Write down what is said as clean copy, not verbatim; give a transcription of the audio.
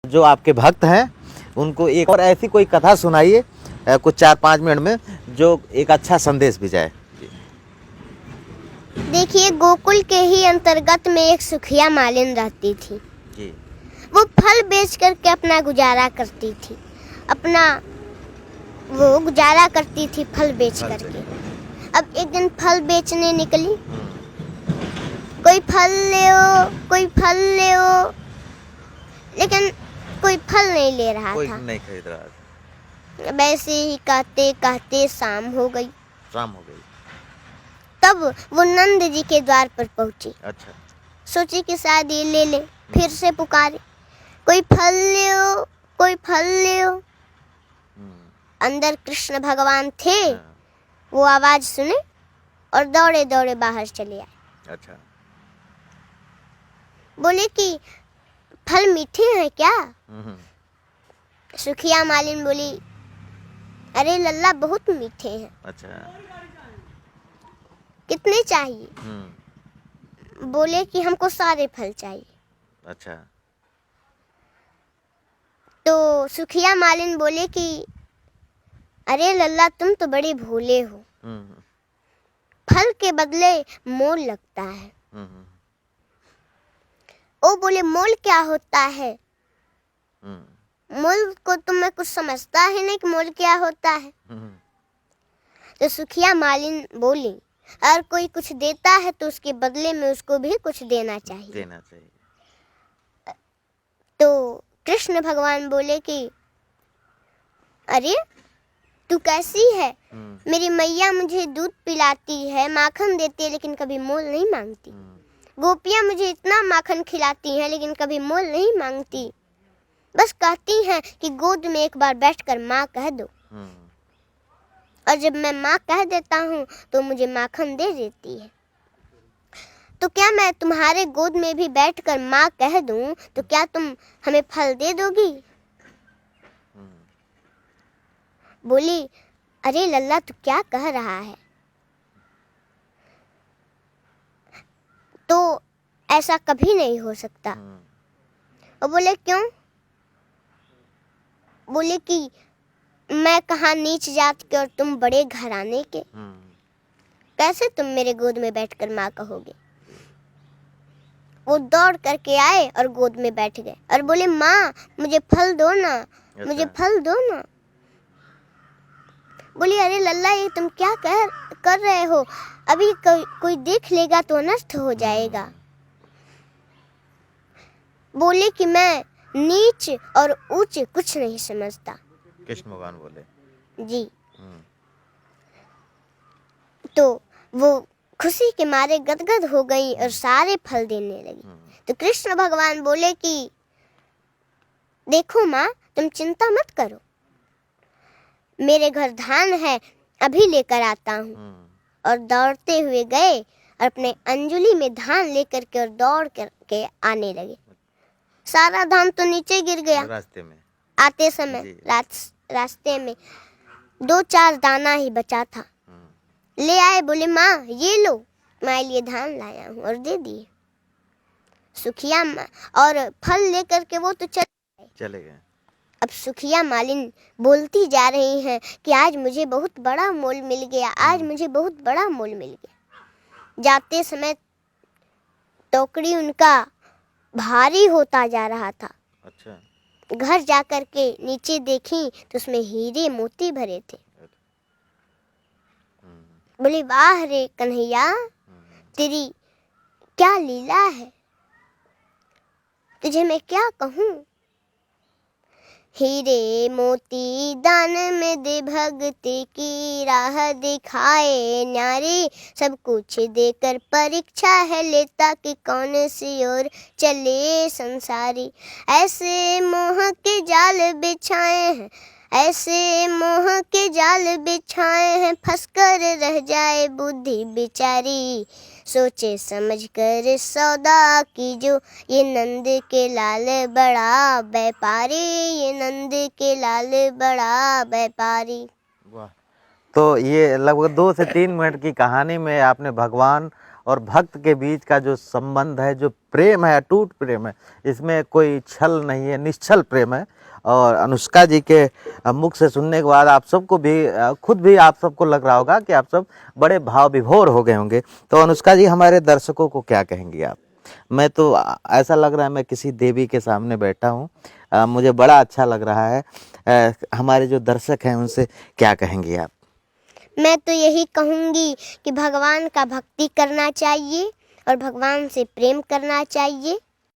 जो आपके भक्त हैं उनको एक और ऐसी कोई कथा सुनाइए कुछ 4-5 मिनट में जो एक अच्छा संदेश भी जाए। देखिए, गोकुल के ही अंतर्गत में एक सुखिया मालिन रहती थी जी। वो फल बेच करके अपना गुजारा करती थी। वो गुजारा करती थी फल बेच करके। अब एक दिन फल बेचने निकली। कोई फल ले ओ, लेकिन कोई फल नहीं ले रहा कोई था। नहीं खरीद रहा था। वैसे ही कहते कहते शाम हो गई। तब वो नंद जी के द्वार पर पहुंची। अच्छा। सोची कि शायद ये ले ले। फिर से पुकारे, कोई फल ले ओ। अंदर कृष्ण भगवान थे। वो आवाज सुने और दौड़े दौड़े बाहर चले आए। अच्छा। बोले कि फल मीठे हैं क्या? सुखिया मालिन बोली, अरे लल्ला बहुत मीठे हैं। अच्छा। कितने चाहिए? बोले कि हमको सारे फल चाहिए। अच्छा। तो सुखिया मालिन बोले कि अरे लल्ला तुम तो बड़े भोले हो। फल के बदले मोल लगता है। ओ बोले मोल क्या होता है? मोल को तुम्हें कुछ समझता है नहीं कि मोल क्या होता है। तो सुखिया मालिन बोली, अगर कोई कुछ देता है तो उसके बदले में उसको भी कुछ देना चाहिए। तो कृष्ण भगवान बोले कि अरे तू कैसी है? मेरी मैया मुझे दूध पिलाती है, माखन देती है, लेकिन कभी मोल नहीं मांगती। गोपियां मुझे इतना माखन खिलाती हैं लेकिन कभी मोल नहीं मांगती। बस कहती हैं कि गोद में एक बार बैठकर माँ कह दो। और जब मैं माँ कह देता हूँ तो मुझे माखन दे देती है। तो क्या मैं तुम्हारे गोद में भी बैठकर माँ कह दूं तो क्या तुम हमें फल दे दोगी? बोली, अरे लल्ला तू क्या कह रहा है? तो ऐसा कभी नहीं हो सकता। और बोले क्यों? बोले कि मैं कहाँ नीच जात के और तुम बड़े घराने के, कैसे तुम मेरे गोद में बैठकर माँ कहोगे? वो दौड़ करके आए और गोद में बैठ गए और बोले, माँ मुझे फल दो ना। मुझे फल दो ना। बोली, अरे लल्ला ये तुम क्या कर रहे हो? अभी कोई देख लेगा तो नष्ट हो जाएगा। बोले कि मैं नीच और ऊंच कुछ नहीं समझता। कृष्ण भगवान बोले जी। तो वो खुशी के मारे गदगद हो गई और सारे फल देने लगी। तो कृष्ण भगवान बोले कि देखो माँ, तुम चिंता मत करो, मेरे घर धान है, अभी लेकर आता हूँ। और दौड़ते हुए गए और अपने अंजुली में धान लेकर के और दौड़ करके आने लगे। सारा धान तो नीचे गिर गया रास्ते में आते समय। रास्ते में 2-4 दाना ही बचा था। ले आए, बोले माँ ये लो, मैं लिए धान लाया हूँ, और दे दिए। सुखिया और फल लेकर के वो तो चले गए। अब सुखिया मालिन बोलती जा रही हैं कि आज मुझे बहुत बड़ा मोल मिल गया, आज मुझे बहुत बड़ा मोल मिल गया। जाते समय टोकरी उनका भारी होता जा रहा था। अच्छा। घर जाकर के नीचे देखी तो उसमें हीरे मोती भरे थे। बोली, वाह रे कन्हैया, तेरी क्या लीला है, तुझे मैं क्या कहूँ। हीरे मोती दान में दे भक्ति की राह दिखाए न्यारे, सब कुछ देकर परीक्षा है लेता कि कौन सी ओर चले संसारी। ऐसे मोह के जाल बिछाए हैं, ऐसे मोह के जाल बिछाए हैं, फंसकर रह जाए बुद्धि बिचारी। सोचे समझ कर सौदा कीजो, ये नंद के लाल बड़ा व्यापारी, ये नंद के लाल बड़ा व्यापारी। वाह। तो ये लगभग 2 से 3 मिनट की कहानी में आपने भगवान और भक्त के बीच का जो संबंध है, जो प्रेम है, अटूट प्रेम है, इसमें कोई छल नहीं है, निश्चल प्रेम है। और अनुष्का जी के मुख से सुनने के बाद आप सबको भी खुद भी आप सबको लग रहा होगा कि आप सब बड़े भाव विभोर हो गए होंगे। तो अनुष्का जी, हमारे दर्शकों को क्या कहेंगी आप? मैं तो ऐसा लग रहा है मैं किसी देवी के सामने बैठा हूँ। मुझे बड़ा अच्छा लग रहा है। हमारे जो दर्शक हैं उनसे क्या कहेंगी आप? मैं तो यही कहूँगी कि भगवान का भक्ति करना चाहिए और भगवान से प्रेम करना चाहिए।